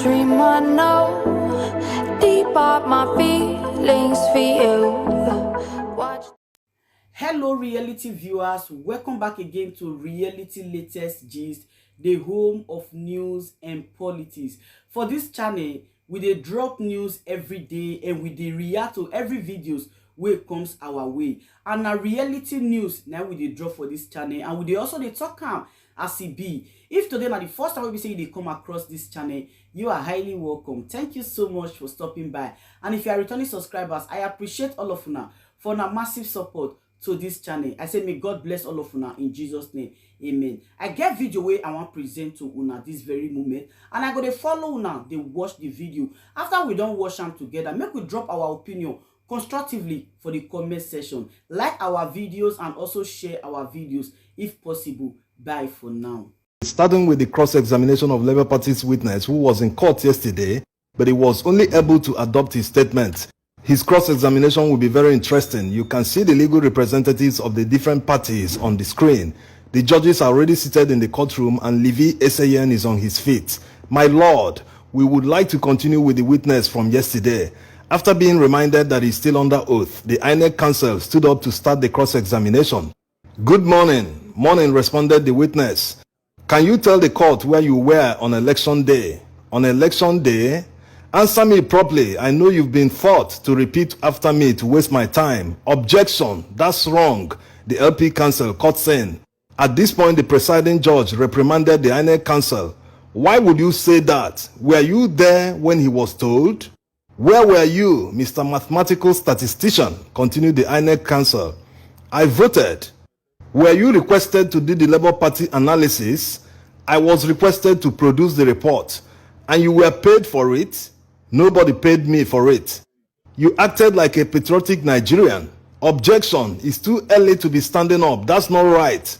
dream I know, deep up my feelings for you. Watch. Hello reality viewers, welcome back again to Reality Latest Gist, the home of news and politics. For this channel, we dey drop news every day and we dey react to every videos wey comes our way. And na reality news now we dey drop for this channel, and we dey also dey talk am as e be. If today na the first time we say you dey come across this channel, you are highly welcome. Thank you so much for stopping by. And if you are returning subscribers, I appreciate all of una for una massive support to this channel. I say may God bless all of una in Jesus name, amen. I get video wey I want present to una this very moment, and I go dey follow una dey watch the video. After we don watch am together, make we drop our opinion constructively for the comment section. Like our videos and also share our videos if possible. Bye for now. Starting with the cross-examination of Labour Party's witness who was in court yesterday, but he was only able to adopt his statement. His cross-examination will be very interesting. You can see the legal representatives of the different parties on the screen. The judges are already seated in the courtroom and Levi Eseyen is on his feet. My lord, we would like to continue with the witness from yesterday. After being reminded that he's still under oath, the INEC counsel stood up to start the cross-examination. Good morning. Morning, responded the witness. Can you tell the court where you were on election day? On election day? Answer me properly. I know you've been thought to repeat after me to waste my time. Objection. That's wrong. The LP counsel cuts in. At this point, the presiding judge reprimanded the INEC counsel. Why would you say that? Were you there when he was told? Where were you, Mr. Mathematical Statistician? Continued the INEC counsel. I voted. Were you requested to do the Labour Party analysis? I was requested to produce the report. And you were paid for it? Nobody paid me for it. You acted like a patriotic Nigerian. Objection. It's too early to be standing up. That's not right.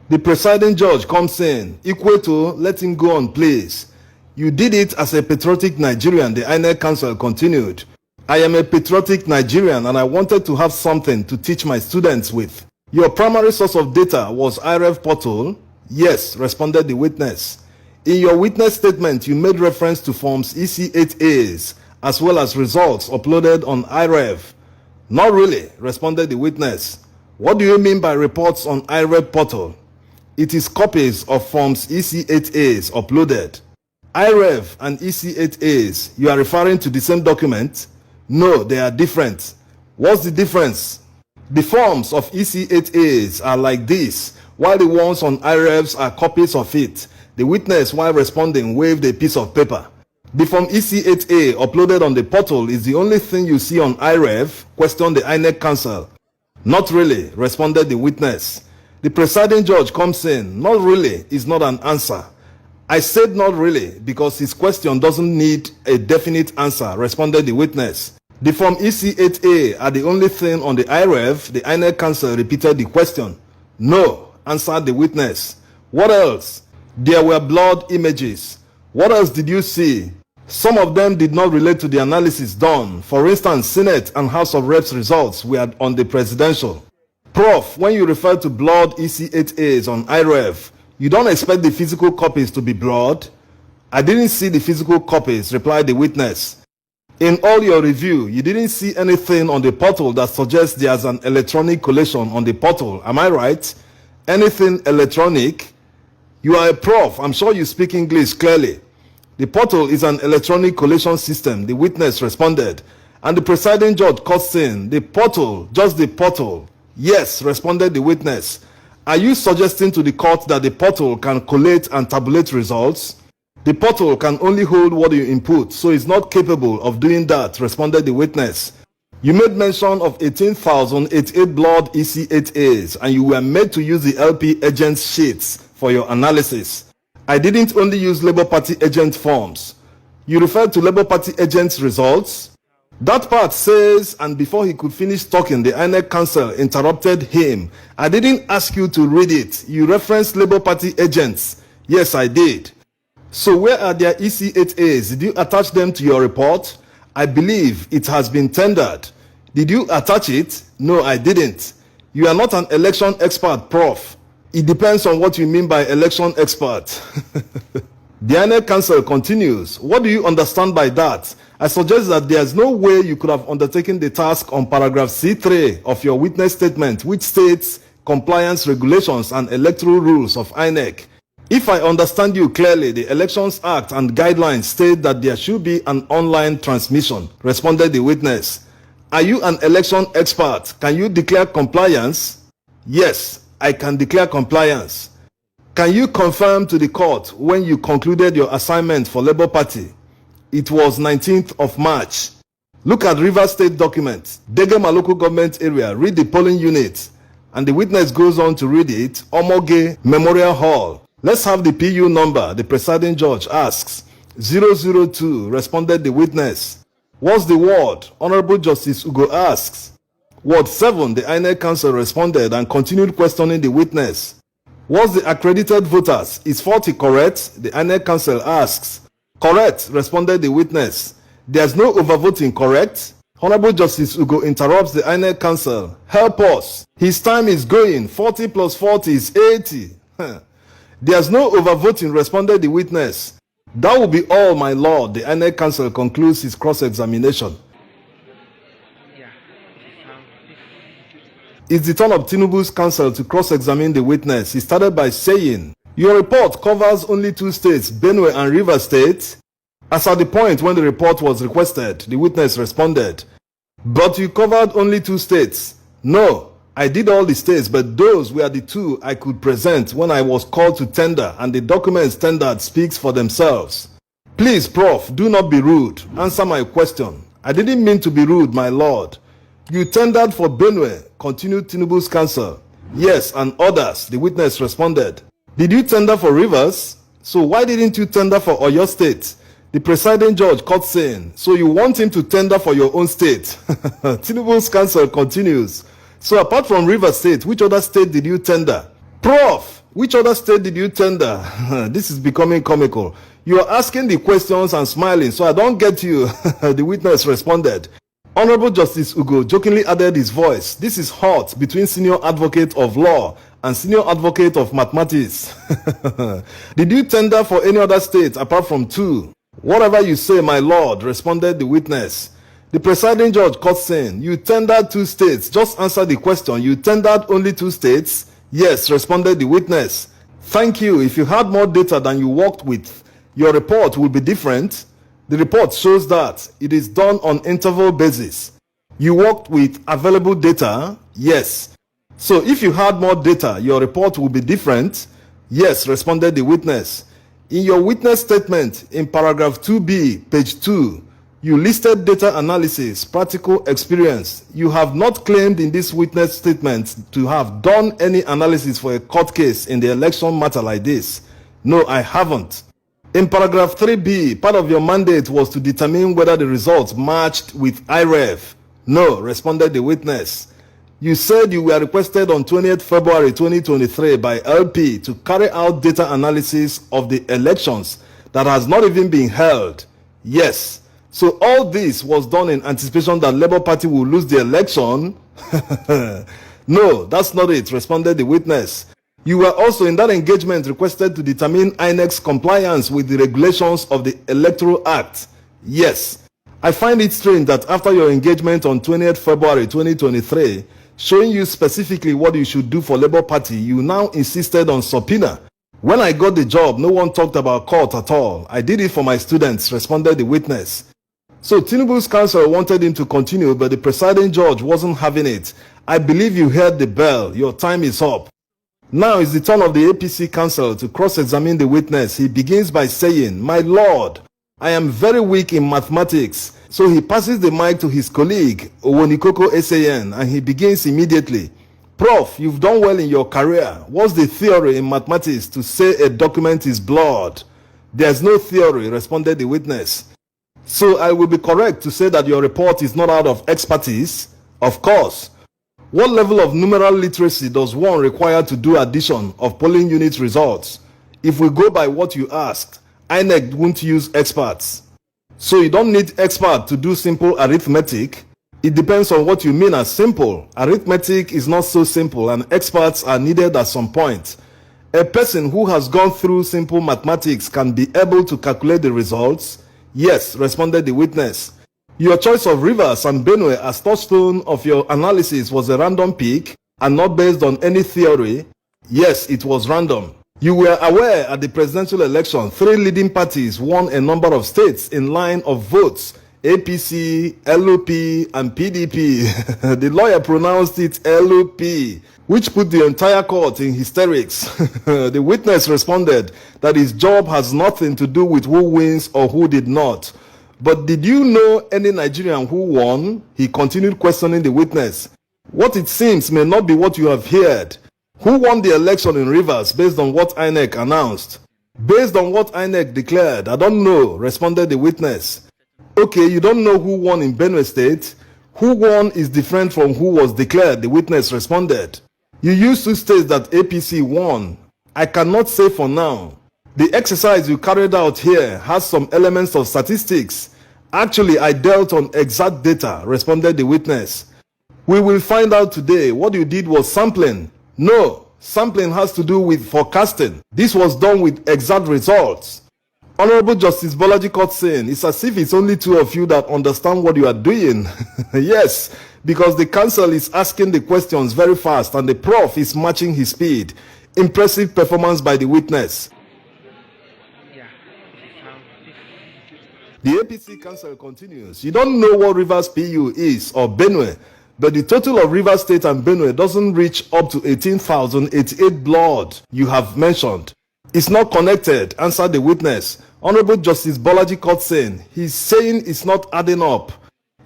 The presiding judge comes in. Equal to let him go on, please. You did it as a patriotic Nigerian, the INEC counsel continued. I am a patriotic Nigerian and I wanted to have something to teach my students with. Your primary source of data was IREV portal? Yes, responded the witness. In your witness statement, you made reference to forms EC8As as well as results uploaded on IREV. Not really, responded the witness. What do you mean by reports on IREV portal? It is copies of forms EC8As uploaded. IREV and EC8As, you are referring to the same document? No, they are different. What's the difference? The forms of EC8As are like this, while the ones on IREVs are copies of it. The witness, while responding, waved a piece of paper. The form EC8A uploaded on the portal is the only thing you see on IREV? Questioned the INEC counsel. Not really, responded the witness. The presiding judge comes in. Not really is not an answer. I said not really because his question doesn't need a definite answer, responded the witness. The form EC8A are the only thing on the IREV. The INEC counsel repeated the question. No, answered the witness. What else? There were blood images. What else did you see? Some of them did not relate to the analysis done. For instance, Senate and House of Reps results were on the presidential. Prof, when you refer to blood EC8As on IREV, you don't expect the physical copies to be blood? I didn't see the physical copies, replied the witness. In all your review, you didn't see anything on the portal that suggests there's an electronic collation on the portal. Am I right? Anything electronic? You are a prof. I'm sure you speak English clearly. The portal is an electronic collation system, the witness responded. And the presiding judge cuts in. The portal, just the portal. Yes, responded the witness. Are you suggesting to the court that the portal can collate and tabulate results? The portal can only hold what you input, so it's not capable of doing that, responded the witness. You made mention of 18,088 blood EC8As, and you were made to use the LP agent sheets for your analysis. I didn't only use Labour Party agent forms. You referred to Labour Party agents' results? That part says, and before he could finish talking, the INEC counsel interrupted him. I didn't ask you to read it. You referenced Labour Party agents. Yes, I did. So where are their EC8As? Did you attach them to your report? I believe it has been tendered. Did you attach it? No, I didn't. You are not an election expert, Prof. It depends on what you mean by election expert. The INEC counsel continues, what do you understand by that? I suggest that there is no way you could have undertaken the task on paragraph C3 of your witness statement, which states compliance regulations and electoral rules of INEC. If I understand you clearly, the Elections Act and guidelines state that there should be an online transmission, responded the witness. Are you an election expert? Can you declare compliance? Yes, I can declare compliance. Can you confirm to the court when you concluded your assignment for Labour Party? It was 19th of March. Look at Rivers State document, Degema local government area, read the polling unit. And the witness goes on to read it, Omoge Memorial Hall. Let's have the PU number, the presiding judge asks. 002, responded the witness. What's the word? Honorable Justice Ugo asks. Word 7, the INEC counsel responded and continued questioning the witness. What's the accredited voters? Is 40 correct? The INEC counsel asks. Correct, responded the witness. There's no overvoting, correct? Honorable Justice Ugo interrupts the INEC counsel. Help us. His time is going. 40 plus 40 is 80. There's no overvoting, responded the witness. That will be all, my lord. The INEC counsel concludes his cross-examination. It's the turn of Tinubu's counsel to cross-examine the witness. He started by saying, your report covers only 2 states, Benue and Rivers State. As at the point when the report was requested, the witness responded, but you covered only 2 states. No, I did all the states, but those were the 2 I could present when I was called to tender, and the documents tendered speaks for themselves. Please, Prof, do not be rude. Answer my question. I didn't mean to be rude, my lord. You tendered for Benue, continued Tinubu's counsel. Yes, and others, the witness responded. Did you tender for Rivers? So why didn't you tender for Oyo State? The presiding judge caught saying, so you want him to tender for your own state? Tinubu's counsel continues. So apart from Rivers State, which other state did you tender? Prof, which other state did you tender? This is becoming comical. You are asking the questions and smiling, so I don't get you. The witness responded. Honorable Justice Ugo jokingly added his voice. This is hot between senior advocate of law and senior advocate of mathematics. Did you tender for any other state apart from 2? Whatever you say, my lord, responded the witness. The presiding judge caught saying, you tendered 2 states. Just answer the question. You tendered only 2 states? Yes, responded the witness. Thank you. If you had more data than you worked with, your report will be different. The report shows that it is done on interval basis. You worked with available data? Yes. So if you had more data, your report will be different? Yes, responded the witness. In your witness statement in paragraph 2B, page 2, you listed data analysis, practical experience. You have not claimed in this witness statement to have done any analysis for a court case in the election matter like this. No, I haven't. In paragraph 3B, part of your mandate was to determine whether the results matched with IREV. No, responded the witness. You said you were requested on 20th February 2023 by LP to carry out data analysis of the elections that has not even been held. Yes. So all this was done in anticipation that Labour Party will lose the election? No, that's not it, responded the witness. You were also in that engagement requested to determine INEC's compliance with the regulations of the Electoral Act. Yes. I find it strange that after your engagement on 20th February 2023, showing you specifically what you should do for Labour Party, you now insisted on subpoena. When I got the job, no one talked about court at all. I did it for my students, responded the witness. So Tinubu's counsel wanted him to continue, but the presiding judge wasn't having it. I believe you heard the bell. Your time is up. Now is the turn of the APC counsel to cross-examine the witness. He begins by saying, my lord, I am very weak in mathematics. So he passes the mic to his colleague, Owonikoko SAN, and he begins immediately. Prof, you've done well in your career. What's the theory in mathematics to say a document is blurred? There's no theory, responded the witness. So I will be correct to say that your report is not out of expertise? Of course. What level of numeral literacy does one require to do addition of polling unit results? If we go by what you asked, INEC won't use experts. So you don't need expert to do simple arithmetic. It depends on what you mean as simple. Arithmetic is not so simple and experts are needed at some point. A person who has gone through simple mathematics can be able to calculate the results? Yes, responded the witness. Your choice of Rivers and Benue as touchstone of your analysis was a random pick and not based on any theory? Yes, it was random. You were aware at the presidential election, 3 leading parties won a number of states in line of votes: APC, LOP, and PDP. The lawyer pronounced it LOP, which put the entire court in hysterics. The witness responded that his job has nothing to do with who wins or who did not. But did you know any Nigerian who won? He continued questioning the witness. What it seems may not be what you have heard. Who won the election in Rivers based on what INEC announced? Based on what INEC declared, I don't know, responded the witness. Okay, you don't know who won in Benue State? Who won is different from who was declared, the witness responded. You used to state that APC won. I cannot say for now. The exercise you carried out here has some elements of statistics. Actually, I dealt on exact data, responded the witness. We will find out today. What you did was sampling. No, sampling has to do with forecasting. This was done with exact results. Honorable Justice Bolaji Court saying, it's as if it's only 2 of you that understand what you are doing. Yes, because the counsel is asking the questions very fast and the prof is matching his speed. Impressive performance by the witness. The APC counsel continues, you don't know what Rivers PU is or Benue, but the total of Rivers State and Benue doesn't reach up to 18,088 blood you have mentioned. It's not connected, answered the witness. Honorable Justice Bolaji Court saying, he's saying it's not adding up.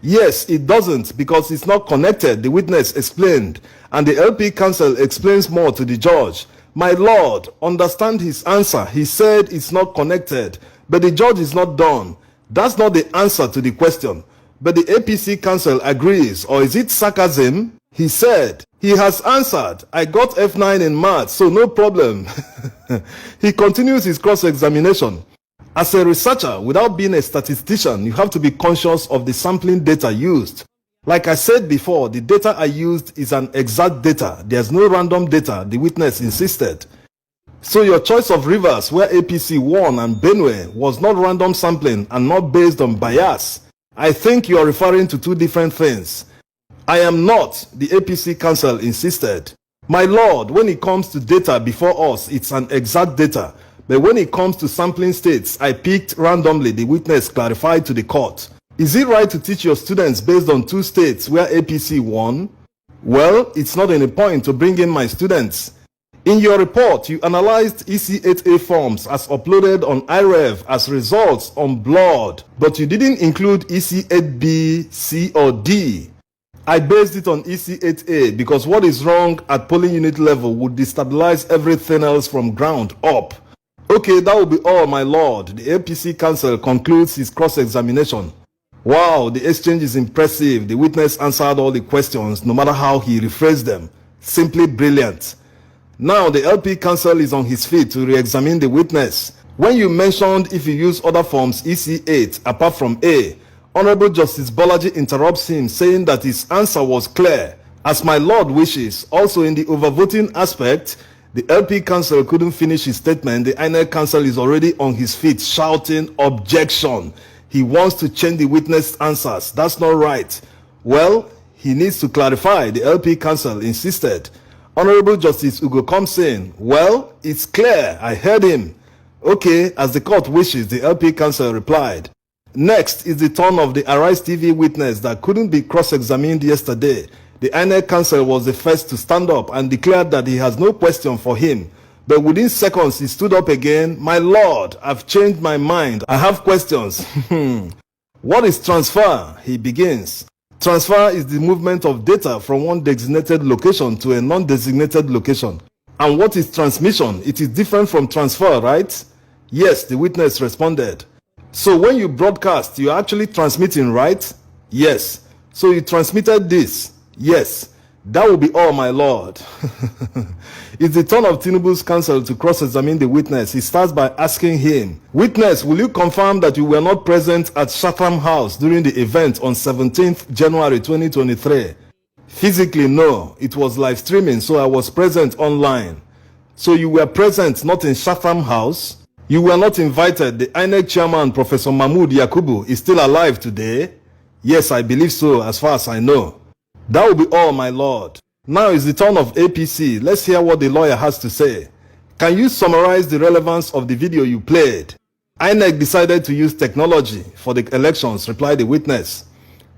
Yes, it doesn't because it's not connected, the witness explained, and the LP counsel explains more to the judge. My lord, understand his answer. He said it's not connected, but the judge is not done. That's not the answer to the question. But the APC counsel agrees, or is it sarcasm? He said, he has answered, I got F9 in March, so no problem. He continues his cross-examination. As a researcher, without being a statistician, you have to be conscious of the sampling data used. Like I said before, the data I used is an exact data. There's no random data, the witness insisted. So your choice of Rivers, where APC won, and Benue was not random sampling and not based on bias. I think you are referring to 2 different things. I am not, the APC counsel insisted. My lord, when it comes to data before us, it's an exact data. But when it comes to sampling states, I picked randomly, the witness clarified to the court. Is it right to teach your students based on 2 states where APC won? Well, it's not any point to bring in my students. In your report, you analyzed EC8A forms as uploaded on IREV as results on blood, but you didn't include EC8B, C, or D. I based it on EC8A because what is wrong at polling unit level would destabilize everything else from ground up. Okay, that will be all, my lord. The APC counsel concludes his cross-examination. Wow, the exchange is impressive. The witness answered all the questions, no matter how he rephrased them. Simply brilliant. Now the LP counsel is on his feet to re-examine the witness. When you mentioned if you use other forms EC8 apart from A, Honorable Justice Bolaji interrupts him saying that his answer was clear. As my lord wishes, also in the overvoting aspect, the LP counsel couldn't finish his statement. The INEC counsel is already on his feet shouting objection. He wants to change the witness answers. That's not right. Well, he needs to clarify, the LP counsel insisted. Honorable Justice Ugo comes saying, well, it's clear, I heard him. Okay, as the court wishes, the LP counsel replied. Next is the turn of the Arise TV witness that couldn't be cross-examined yesterday. The INEC counsel was the first to stand up and declared that he has no question for him. But within seconds, he stood up again. My lord, I've changed my mind. I have questions. What is transfer? He begins. Transfer is the movement of data from one designated location to a non-designated location. And what is transmission? It is different from transfer, right? Yes, the witness responded. So when you broadcast, you're actually transmitting, right? Yes. So you transmitted this? Yes. That will be all, my lord. It's the turn of Tinubu's counsel to cross-examine the witness. He starts by asking him, witness, will you confirm that you were not present at Chatham House during the event on 17th January 2023? Physically, no. It was live streaming, so I was present online. So you were present, not in Chatham House? You were not invited. The INEC chairman, Professor Mahmood Yakubu, is still alive today? Yes, I believe so, as far as I know. That will be all, my lord. Now is the turn of APC. Let's hear what the lawyer has to say. Can you summarize the relevance of the video you played? INEC decided to use technology for the elections, replied the witness.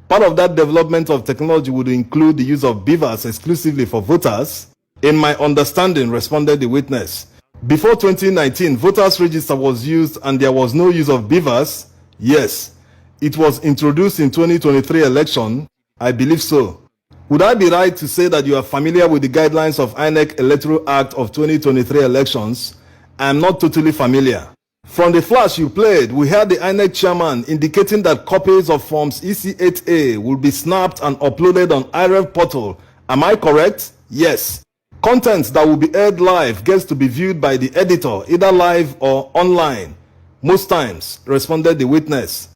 Part of that development of technology would include the use of beavers exclusively for voters. In my understanding, responded the witness. Before 2019, voters register was used and there was no use of beavers? Yes. It was introduced in 2023 election? I believe so. Would I be right to say that you are familiar with the guidelines of INEC Electoral Act of 2023 elections? I am not totally familiar. From the flash you played, we heard the INEC chairman indicating that copies of Forms EC8A will be snapped and uploaded on IREV portal. Am I correct? Yes. Content that will be aired live gets to be viewed by the editor, either live or online. Most times, responded the witness.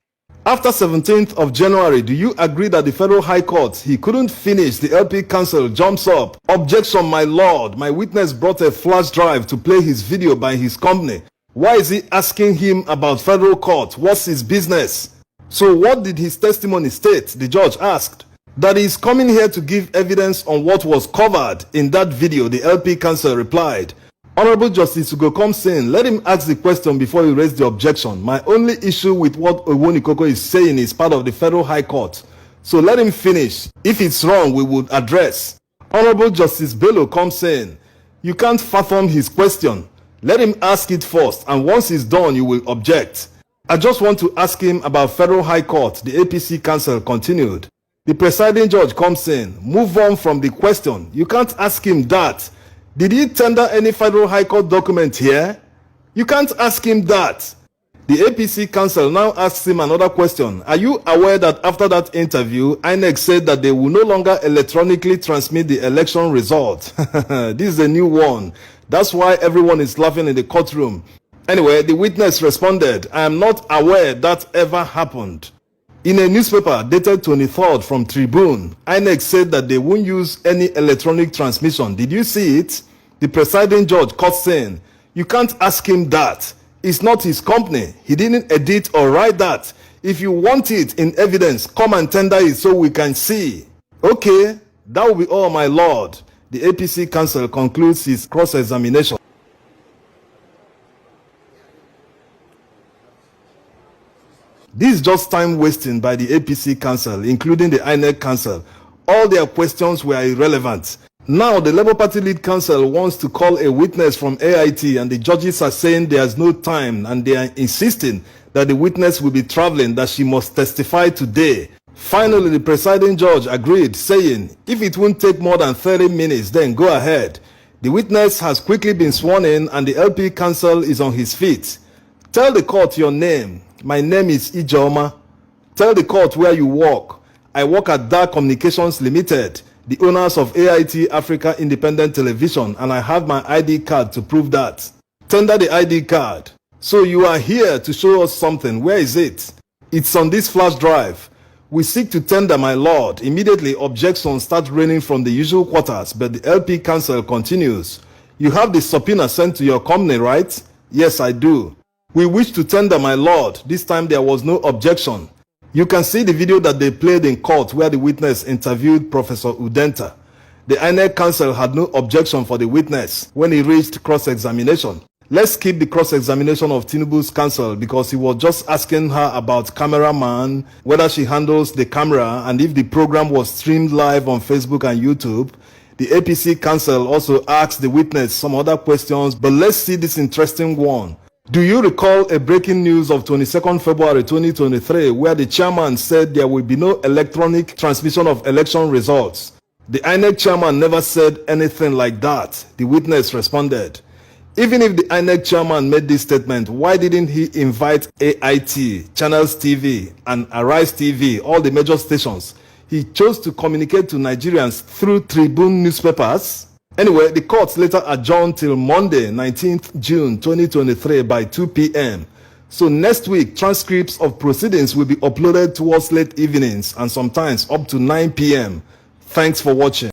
After 17th of January, do you agree that the Federal High Court, he couldn't finish, the LP Council jumps up? Objection, my lord. My witness brought a flash drive to play his video by his company. Why is he asking him about Federal Court? What's his business? So what did his testimony state? The judge asked. That he is coming here to give evidence on what was covered in that video, the LP Council replied. Honorable Justice Ugo comes in. Let him ask the question before you raise the objection. My only issue with what Owonikoko is saying is part of the Federal High Court. So let him finish. If it's wrong, we would address. Honorable Justice Bello comes in. You can't fathom his question. Let him ask it first, and once it's done, you will object. I just want to ask him about Federal High Court, the APC Council continued. The presiding judge comes in. Move on from the question. You can't ask him that. Did he tender any Federal High Court document here? You can't ask him that. The APC Council now asks him another question. Are you aware that after that interview, INEC said that they will no longer electronically transmit the election result? This is a new one. That's why everyone is laughing in the courtroom. Anyway, the witness responded, I am not aware that ever happened. In a newspaper dated 23rd from Tribune, INEC said that they won't use any electronic transmission. Did you see it? The presiding judge cuts in. You can't ask him that. It's not his company. He didn't edit or write that. If you want it in evidence, come and tender it so we can see. Okay, that will be all, my lord. The APC Council concludes his cross-examination. This is just time wasting by the APC Council, including the INEC Council. All their questions were irrelevant. Now, the Labour Party lead council wants to call a witness from AIT, and the judges are saying there's no time, and they are insisting that the witness will be traveling, that she must testify today. Finally, the presiding judge agreed, saying, if it won't take more than 30 minutes, then go ahead. The witness has quickly been sworn in, and the LP counsel is on his feet. Tell the court your name. My name is Ijeoma. Tell the court where you work. I work at Dark Communications Limited, the owners of AIT Africa Independent Television, and I have my ID card to prove that. Tender the ID card. So you are here to show us something. Where is it? It's on this flash drive. We seek to tender, my lord. Immediately, objections start raining from the usual quarters, but the LP counsel continues. You have the subpoena sent to your company, right? Yes, I do. We wish to tender, my lord. This time there was no objection. You can see the video that they played in court where the witness interviewed Professor Udenta. The INEC counsel had no objection for the witness when he reached cross-examination. Let's skip the cross-examination of Tinubu's counsel because he was just asking her about cameraman, whether she handles the camera, and if the program was streamed live on Facebook and YouTube. The APC counsel also asked the witness some other questions, but let's see this interesting one. Do you recall a breaking news of 22nd February 2023 where the chairman said there will be no electronic transmission of election results? The INEC chairman never said anything like that, the witness responded. Even if the INEC chairman made this statement, why didn't he invite AIT, Channels TV, and Arise TV, all the major stations? He chose to communicate to Nigerians through Tribune newspapers. Anyway, the court later adjourned till Monday, 19th June 2023 by 2 p.m. So next week, transcripts of proceedings will be uploaded towards late evenings and sometimes up to 9 p.m. Thanks for watching.